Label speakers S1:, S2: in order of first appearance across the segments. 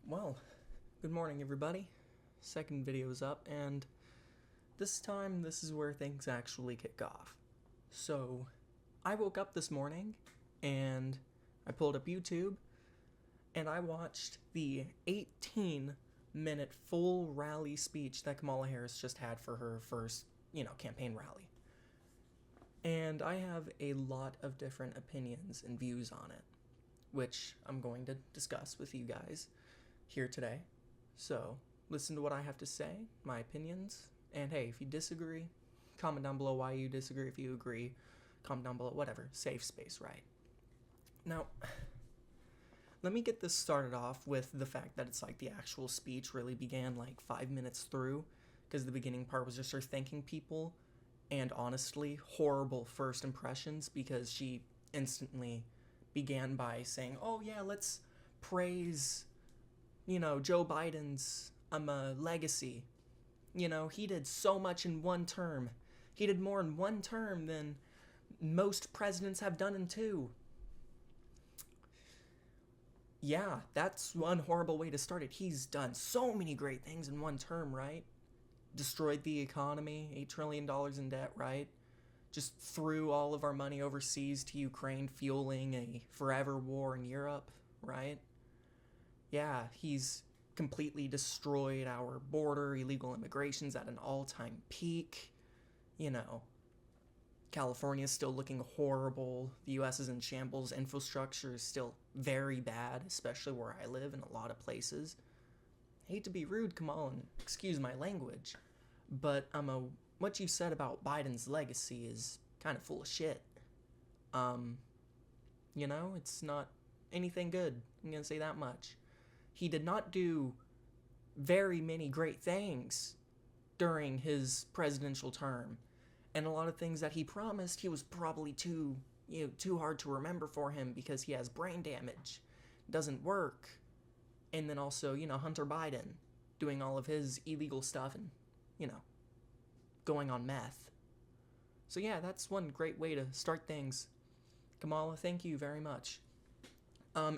S1: Well, good morning, everybody. Second video is up, and this time this is where things actually kick off. So, I woke up this morning and I pulled up YouTube and I watched the 18-minute full rally speech that Kamala Harris just had for her first, campaign rally. And I have a lot of different opinions and views on it, which I'm going to discuss with you guys here today. So, listen to what I have to say, my opinions, and hey, if you disagree, comment down below why you disagree. If you agree, comment down below, whatever. Safe space, right? Now, let me get this started off with the fact that it's like the actual speech really began like 5 minutes through, because the beginning part was just her thanking people, and honestly, horrible first impressions, because she instantly began by saying, oh yeah, let's praise Joe Biden's legacy. He did so much in one term. He did more in one term than most presidents have done in two. Yeah, that's one horrible way to start it. He's done so many great things in one term, right? Destroyed the economy, $8 trillion in debt, right? Just threw all of our money overseas to Ukraine, fueling a forever war in Europe, right? Yeah, he's completely destroyed our border. Illegal immigration's at an all-time peak. California's still looking horrible. The U.S. is in shambles. Infrastructure is still very bad, especially where I live in a lot of places. I hate to be rude, Kamala, and excuse my language, but what you said about Biden's legacy is kind of full of shit. It's not anything good. I'm gonna say that much. He did not do very many great things during his presidential term. And a lot of things that he promised, he was probably too hard to remember for him because he has brain damage. Doesn't work. And then also, Hunter Biden doing all of his illegal stuff and, going on meth. So yeah, that's one great way to start things. Kamala, thank you very much.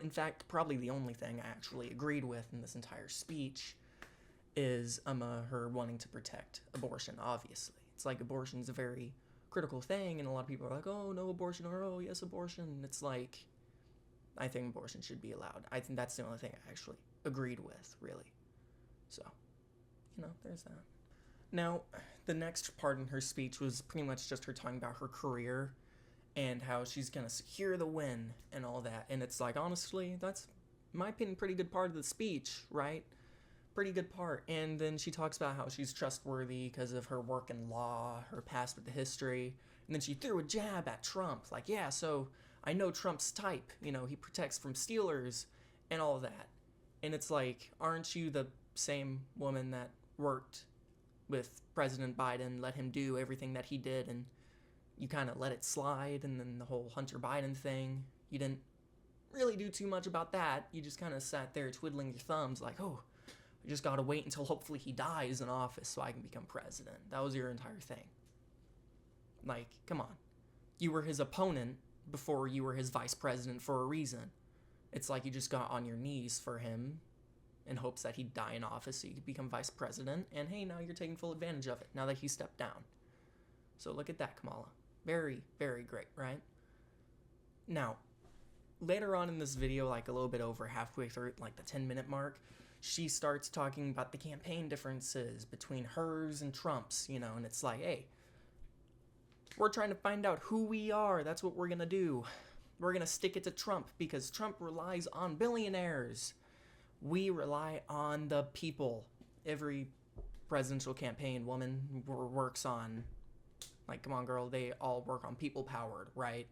S1: In fact, probably the only thing I actually agreed with in this entire speech is her wanting to protect abortion, obviously. It's like abortion's a very critical thing, and a lot of people are like, oh, no abortion, or oh, yes, abortion. It's like, I think abortion should be allowed. I think that's the only thing I actually agreed with, really. So, there's that. Now, the next part in her speech was pretty much just her talking about her career and how she's gonna secure the win and all that. And it's like, honestly, that's, in my opinion, pretty good part of the speech, right? Pretty good part. And then she talks about how she's trustworthy because of her work in law, her past with the history. And then she threw a jab at Trump. Like, yeah, so I know Trump's type. He protects from stealers and all that. And it's like, aren't you the same woman that worked with President Biden, let him do everything that he did, and you kind of let it slide? And then the whole Hunter Biden thing, you didn't really do too much about that. You just kind of sat there twiddling your thumbs like, oh, I just gotta wait until hopefully he dies in office so I can become president. That was your entire thing. Like, come on. You were his opponent before you were his vice president for a reason. It's like you just got on your knees for him in hopes that he'd die in office so you could become vice president, and hey, now you're taking full advantage of it now that he stepped down. So look at that, Kamala. Very, very great, right? Now, later on in this video, like a little bit over halfway through, like the 10-minute mark, she starts talking about the campaign differences between hers and Trump's, and it's like, hey, we're trying to find out who we are. That's what we're gonna do. We're gonna stick it to Trump because Trump relies on billionaires. We rely on the people. Every presidential campaign woman works on, like, come on, girl, they all work on people powered, right?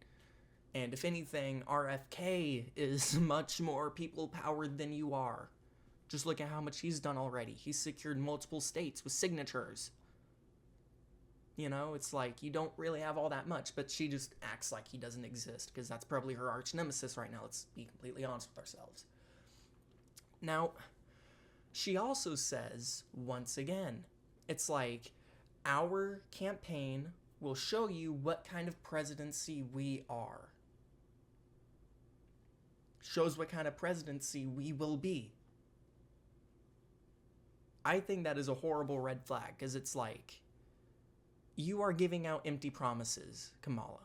S1: And if anything, RFK is much more people powered than you are. Just look at how much he's done already. He's secured multiple states with signatures. It's like, you don't really have all that much, but she just acts like he doesn't exist, because that's probably her arch nemesis right now. Let's be completely honest with ourselves. Now, she also says, once again, it's like, our campaign will show you what kind of presidency we are. Shows what kind of presidency we will be. I think that is a horrible red flag, because it's like, you are giving out empty promises, Kamala.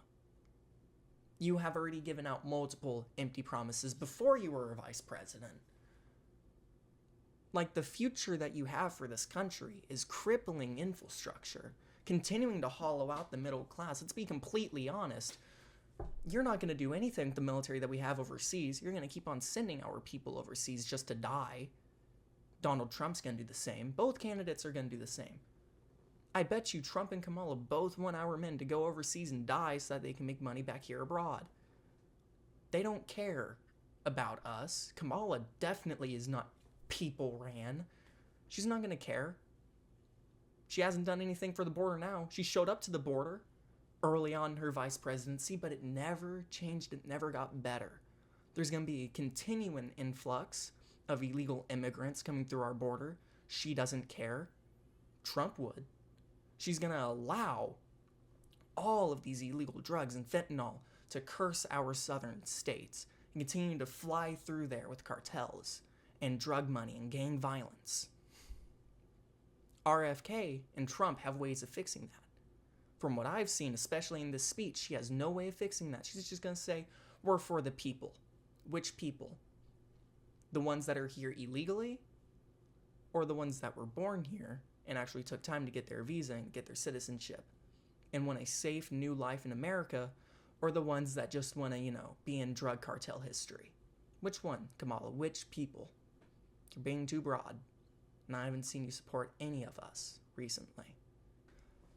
S1: You have already given out multiple empty promises before you were a vice president. Like, the future that you have for this country is crippling infrastructure, continuing to hollow out the middle class. Let's be completely honest. You're not going to do anything with the military that we have overseas. You're going to keep on sending our people overseas just to die. Donald Trump's going to do the same. Both candidates are going to do the same. I bet you Trump and Kamala both want our men to go overseas and die so that they can make money back here abroad. They don't care about us. Kamala definitely is not people ran. She's not going to care. She hasn't done anything for the border now. She showed up to the border early on in her vice presidency, but it never changed. It never got better. There's going to be a continuing influx of illegal immigrants coming through our border. She doesn't care. Trump would. She's going to allow all of these illegal drugs and fentanyl to curse our southern states and continue to fly through there with cartels and drug money and gang violence. RFK and Trump have ways of fixing that. From what I've seen, especially in this speech, she has no way of fixing that. She's just going to say, we're for the people. Which people? The ones that are here illegally? Or the ones that were born here and actually took time to get their visa and get their citizenship and want a safe new life in America? Or the ones that just want to, be in drug cartel history? Which one, Kamala? Which people? You're being too broad. And I haven't seen you support any of us recently.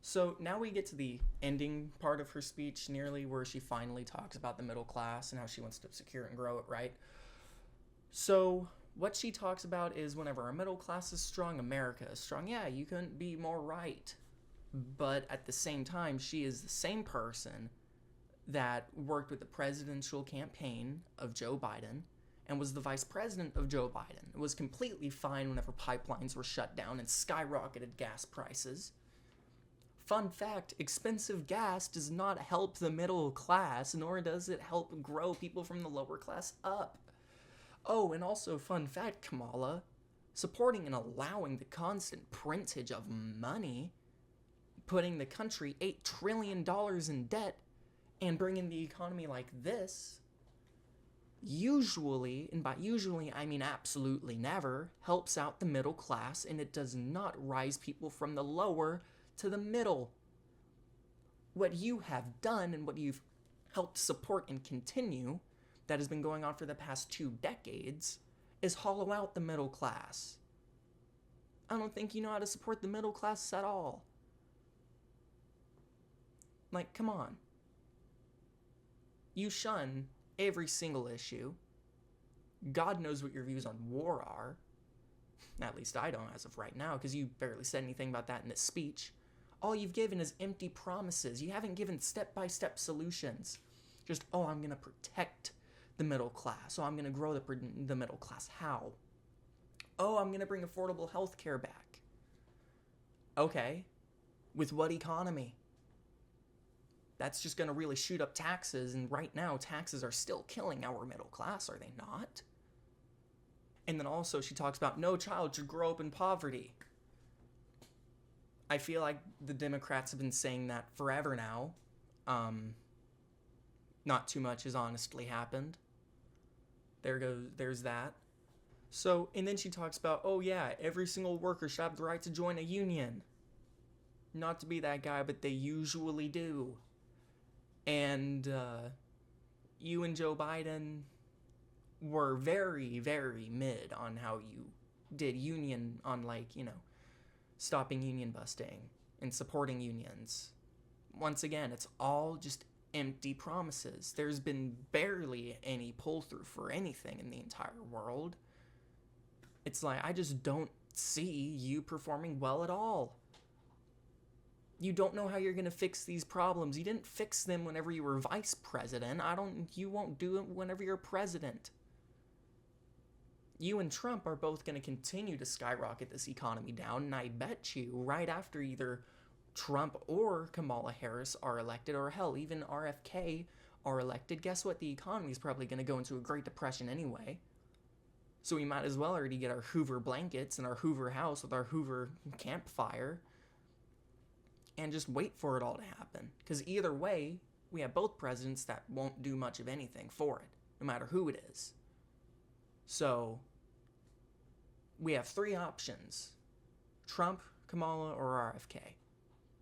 S1: So now we get to the ending part of her speech, nearly, where she finally talks about the middle class and how she wants to secure and grow it, right? So what she talks about is, whenever our middle class is strong, America is strong. Yeah, you couldn't be more right. But at the same time, she is the same person that worked with the presidential campaign of Joe Biden and was the vice president of Joe Biden. It was completely fine whenever pipelines were shut down and skyrocketed gas prices. Fun fact, expensive gas does not help the middle class, nor does it help grow people from the lower class up. Oh, and also, fun fact, Kamala, supporting and allowing the constant printage of money, putting the country $8 trillion in debt, and bringing the economy like this, usually, and by usually I mean absolutely never, helps out the middle class, and it does not rise people from the lower to the middle. What you have done and what you've helped support and continue, that has been going on for the past 2 decades, is hollow out the middle class. I don't think you know how to support the middle class at all. Like, come on. You shun every single issue. God knows what your views on war are. At least I don't as of right now, because you barely said anything about that in this speech. All you've given is empty promises. You haven't given step-by-step solutions. Just, I'm going to protect the middle class. I'm going to grow the middle class. How? I'm going to bring affordable health care back. Okay. With what economy? That's just going to really shoot up taxes, and right now taxes are still killing our middle class, are they not? And then also she talks about no child should grow up in poverty. I feel like the Democrats have been saying that forever now. Not too much has honestly happened. There's that. So, and then she talks about, every single worker should have the right to join a union. Not to be that guy, but they usually do. And you and Joe Biden were very, very mid on how you did union on, stopping union busting and supporting unions. Once again, it's all just empty promises. There's been barely any pull-through for anything in the entire world. It's like, I just don't see you performing well at all. You don't know how you're going to fix these problems. You didn't fix them whenever you were vice president. You won't do it whenever you're president. You and Trump are both going to continue to skyrocket this economy down, and I bet you right after either Trump or Kamala Harris are elected, or hell, even RFK are elected, guess what? The economy is probably going to go into a Great Depression anyway. So we might as well already get our Hoover blankets and our Hoover house with our Hoover campfire and just wait for it all to happen. Because either way, we have both presidents that won't do much of anything for it, no matter who it is. So we have three options: Trump, Kamala, or RFK.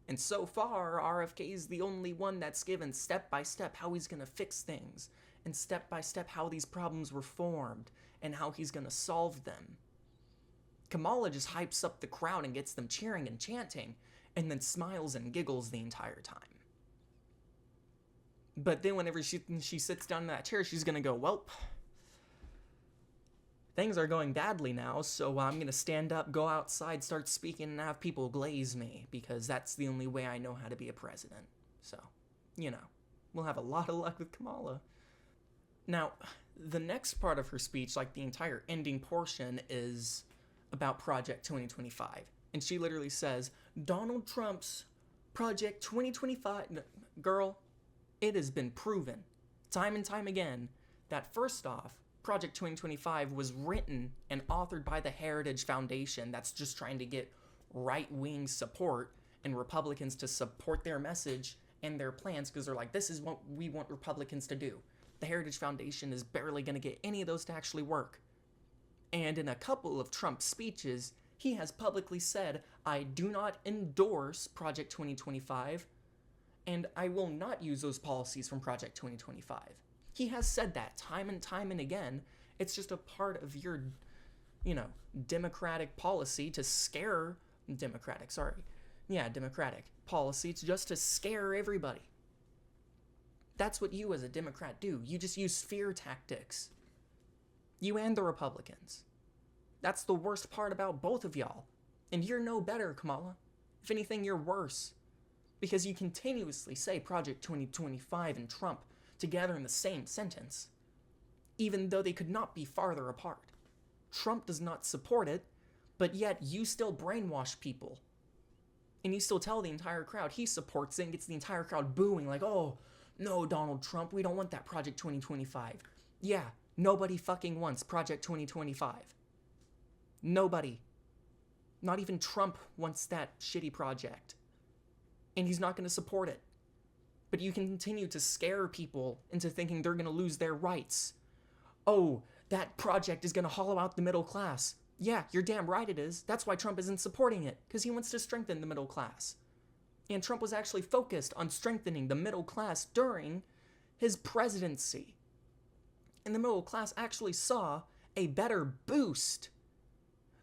S1: And so far, RFK is the only one that's given step by step how he's going to fix things, and step by step how these problems were formed, and how he's going to solve them. Kamala just hypes up the crowd and gets them cheering and chanting, and then smiles and giggles the entire time. But then whenever she sits down in that chair, she's going to go, well, things are going badly now, so I'm going to stand up, go outside, start speaking, and have people glaze me, because that's the only way I know how to be a president. So, we'll have a lot of luck with Kamala. Now, the next part of her speech, like the entire ending portion, is about Project 2025. And she literally says, Donald Trump's Project 2025... Girl, it has been proven, time and time again, that first off, Project 2025 was written and authored by the Heritage Foundation that's just trying to get right-wing support and Republicans to support their message and their plans, because they're like, this is what we want Republicans to do. The Heritage Foundation is barely going to get any of those to actually work. And in a couple of Trump's speeches, he has publicly said, I do not endorse Project 2025, and I will not use those policies from Project 2025. He has said that time and again. It's just a part of your, democratic policy to scare... Democratic policy. It's just to scare everybody. That's what you as a Democrat do. You just use fear tactics. You and the Republicans. That's the worst part about both of y'all. And you're no better, Kamala. If anything, you're worse. Because you continuously say Project 2025 and Trump together in the same sentence, even though they could not be farther apart. Trump does not support it, but yet you still brainwash people. And you still tell the entire crowd he supports it and gets the entire crowd booing like, oh, no, Donald Trump, we don't want that Project 2025. Yeah, nobody fucking wants Project 2025. Nobody. Not even Trump wants that shitty project. And he's not going to support it. But you can continue to scare people into thinking they're going to lose their rights. Oh, that project is going to hollow out the middle class. Yeah, you're damn right it is. That's why Trump isn't supporting it, because he wants to strengthen the middle class. And Trump was actually focused on strengthening the middle class during his presidency. And the middle class actually saw a better boost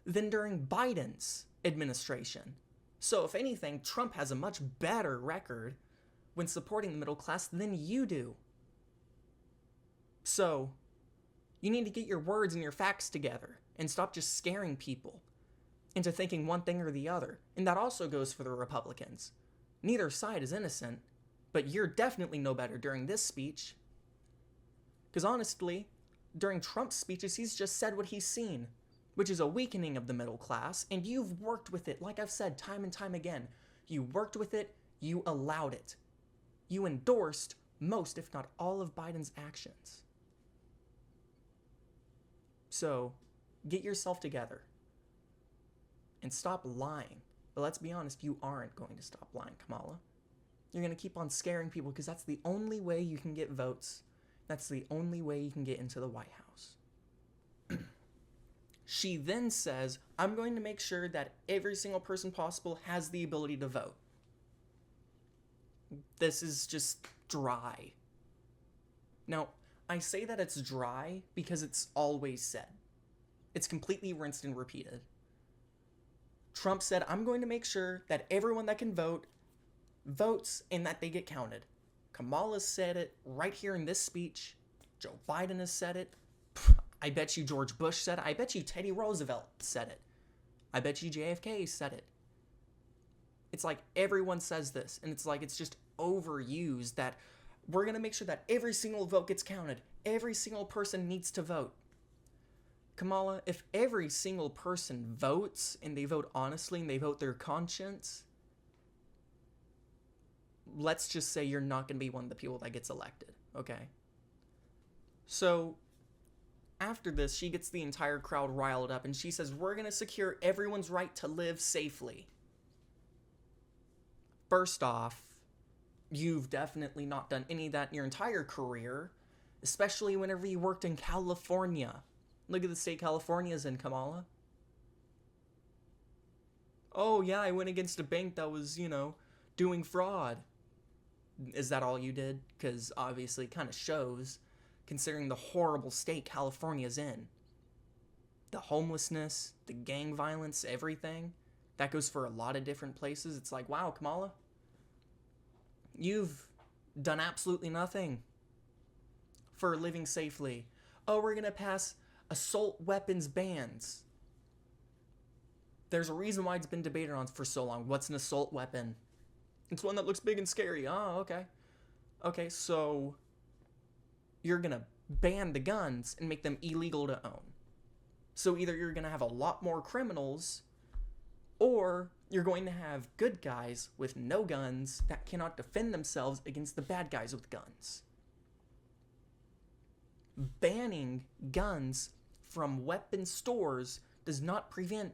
S1: than during Biden's administration. So if anything, Trump has a much better record when supporting the middle class than you do. So, you need to get your words and your facts together and stop just scaring people into thinking one thing or the other. And that also goes for the Republicans. Neither side is innocent, but you're definitely no better during this speech. Because honestly, during Trump's speeches, he's just said what he's seen, which is a weakening of the middle class, and you've worked with it, like I've said time and time again. You worked with it, you allowed it. You endorsed most, if not all, of Biden's actions. So, get yourself together and stop lying. But let's be honest, you aren't going to stop lying, Kamala. You're going to keep on scaring people because that's the only way you can get votes. That's the only way you can get into the White House. She then says, I'm going to make sure that every single person possible has the ability to vote. This is just dry. Now, I say that it's dry because it's always said. It's completely rinsed and repeated. Trump said, I'm going to make sure that everyone that can vote votes and that they get counted. Kamala said it right here in this speech. Joe Biden has said it. I bet you George Bush said it. I bet you Teddy Roosevelt said it. I bet you JFK said it. It's like everyone says this, and it's like it's just overused that we're going to make sure that every single vote gets counted. Every single person needs to vote. Kamala, if every single person votes, and they vote honestly, and they vote their conscience, let's just say you're not going to be one of the people that gets elected, okay? So, After this, she gets the entire crowd riled up and she says, we're going to secure everyone's right to live safely. First off, you've definitely not done any of that in your entire career, especially whenever you worked in California. Look at the state California's in, Kamala. Oh, yeah, I went against a bank that was, doing fraud. Is that all you did? Because obviously it kind of shows, considering the horrible state California's in. The homelessness, the gang violence, everything. That goes for a lot of different places. It's like, wow, Kamala, you've done absolutely nothing for living safely. Oh, we're going to pass assault weapons bans. There's a reason why it's been debated on for so long. What's an assault weapon? It's one that looks big and scary. Oh, okay. Okay, so you're going to ban the guns and make them illegal to own. So either you're going to have a lot more criminals, or you're going to have good guys with no guns that cannot defend themselves against the bad guys with guns. Banning guns from weapon stores does not prevent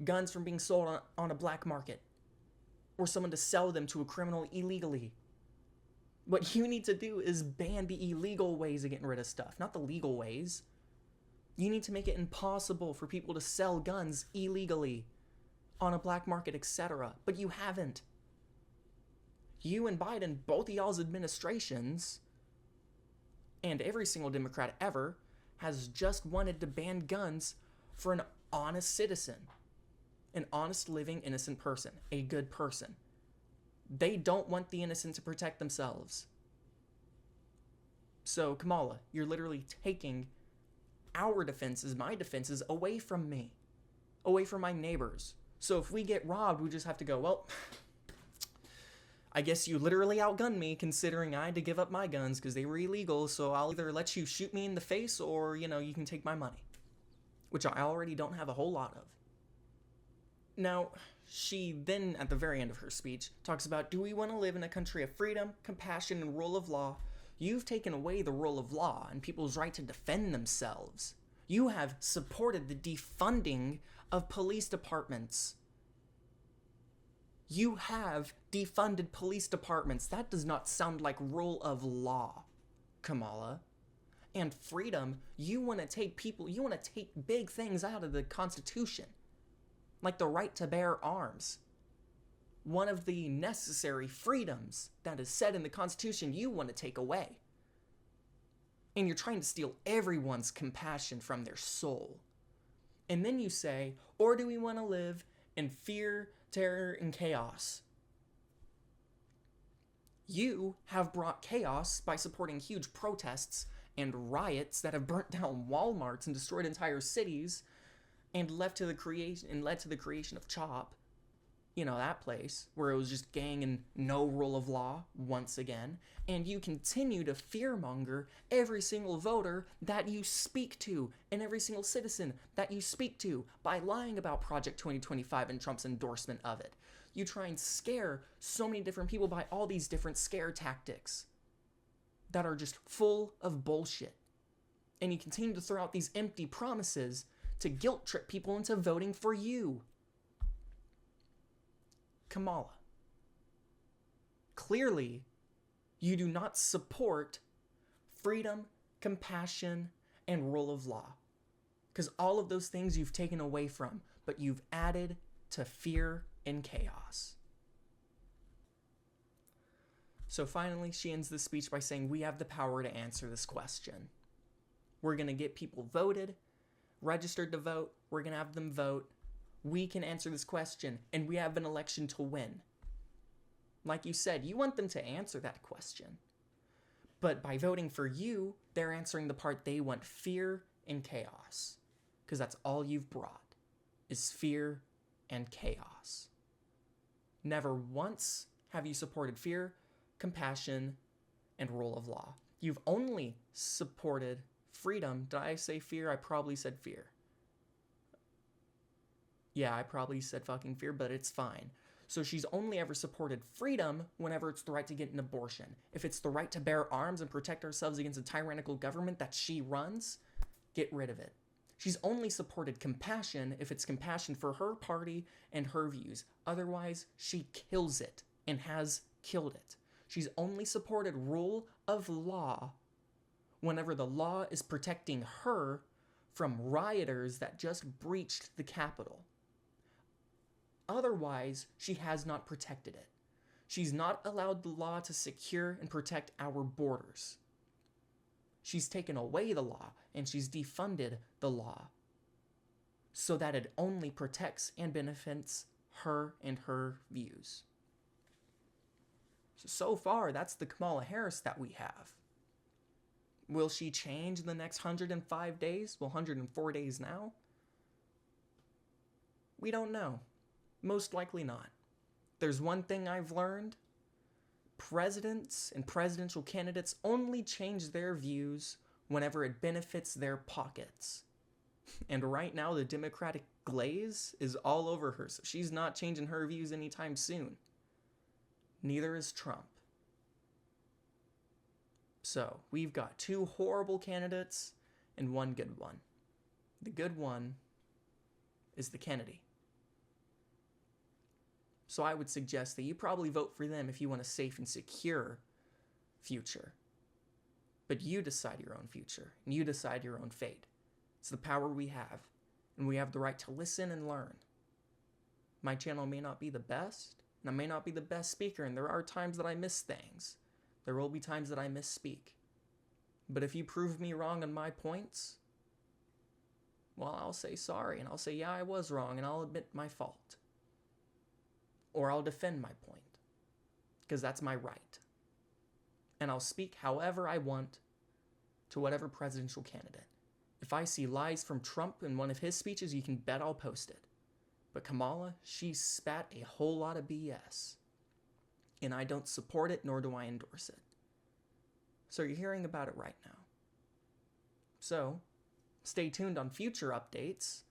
S1: guns from being sold on a black market or someone to sell them to a criminal illegally. What you need to do is ban the illegal ways of getting rid of stuff, not the legal ways. You need to make it impossible for people to sell guns illegally on a black market, etc. But you haven't. You and Biden, both of y'all's administrations, and every single Democrat ever, has just wanted to ban guns for an honest citizen. An honest, living, innocent person. A good person. They don't want the innocent to protect themselves. So, Kamala, you're literally taking our defenses, my defenses, away from me. Away from my neighbors. So if we get robbed, we just have to go, well, I guess you literally outgunned me considering I had to give up my guns because they were illegal, so I'll either let you shoot me in the face or, you can take my money. Which I already don't have a whole lot of. Now, she then, at the very end of her speech, talks about, do we want to live in a country of freedom, compassion, and rule of law? You've taken away the rule of law and people's right to defend themselves. You have supported the defunding of police departments. You have defunded police departments. That does not sound like rule of law, Kamala. And freedom, you want to take big things out of the Constitution. Like the right to bear arms. One of the necessary freedoms that is said in the Constitution you want to take away. And you're trying to steal everyone's compassion from their soul. And then you say, or do we want to live in fear, terror, and chaos? You have brought chaos by supporting huge protests and riots that have burnt down Walmarts and destroyed entire cities and led to the creation of CHOP. That place where it was just gang and no rule of law once again. And you continue to fearmonger every single voter that you speak to and every single citizen that you speak to by lying about Project 2025 and Trump's endorsement of it. You try and scare so many different people by all these different scare tactics that are just full of bullshit. And you continue to throw out these empty promises to guilt trip people into voting for you. Kamala, clearly, you do not support freedom, compassion, and rule of law. Because all of those things you've taken away from, but you've added to fear and chaos. So finally, she ends the speech by saying, we have the power to answer this question. We're going to get people voted, registered to vote. We're going to have them vote. We can answer this question, and we have an election to win. Like you said, you want them to answer that question. But by voting for you, they're answering the part they want, fear and chaos. Because that's all you've brought, is fear and chaos. Never once have you supported fear, compassion, and rule of law. You've only supported freedom. Did I say fear? I probably said fear. Yeah, I probably said fucking fear, but it's fine. So she's only ever supported freedom whenever it's the right to get an abortion. If it's the right to bear arms and protect ourselves against a tyrannical government that she runs, get rid of it. She's only supported compassion if it's compassion for her party and her views. Otherwise, she kills it and has killed it. She's only supported rule of law whenever the law is protecting her from rioters that just breached the Capitol. Otherwise, she has not protected it. She's not allowed the law to secure and protect our borders. She's taken away the law and she's defunded the law so that it only protects and benefits her and her views. So far, that's the Kamala Harris that we have. Will she change in the next 105 days? Well, 104 days now? We don't know. Most likely not. There's one thing I've learned. Presidents and presidential candidates only change their views whenever it benefits their pockets. And right now, the Democratic glaze is all over her, so she's not changing her views anytime soon. Neither is Trump. So, we've got two horrible candidates and one good one. The good one is the Kennedy. So I would suggest that you probably vote for them if you want a safe and secure future. But you decide your own future, and you decide your own fate. It's the power we have, and we have the right to listen and learn. My channel may not be the best, and I may not be the best speaker, and there are times that I miss things. There will be times that I misspeak. But if you prove me wrong on my points, well, I'll say sorry, and I'll say, yeah, I was wrong, and I'll admit my fault. Or I'll defend my point, because that's my right. And I'll speak however I want to whatever presidential candidate. If I see lies from Trump in one of his speeches, you can bet I'll post it. But Kamala, she spat a whole lot of BS. And I don't support it, nor do I endorse it. So you're hearing about it right now. So, stay tuned on future updates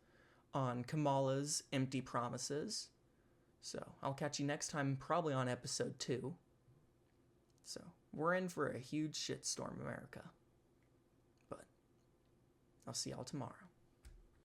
S1: on Kamala's empty promises. So, I'll catch you next time, probably on episode 2. So, we're in for a huge shitstorm, America. But, I'll see y'all tomorrow.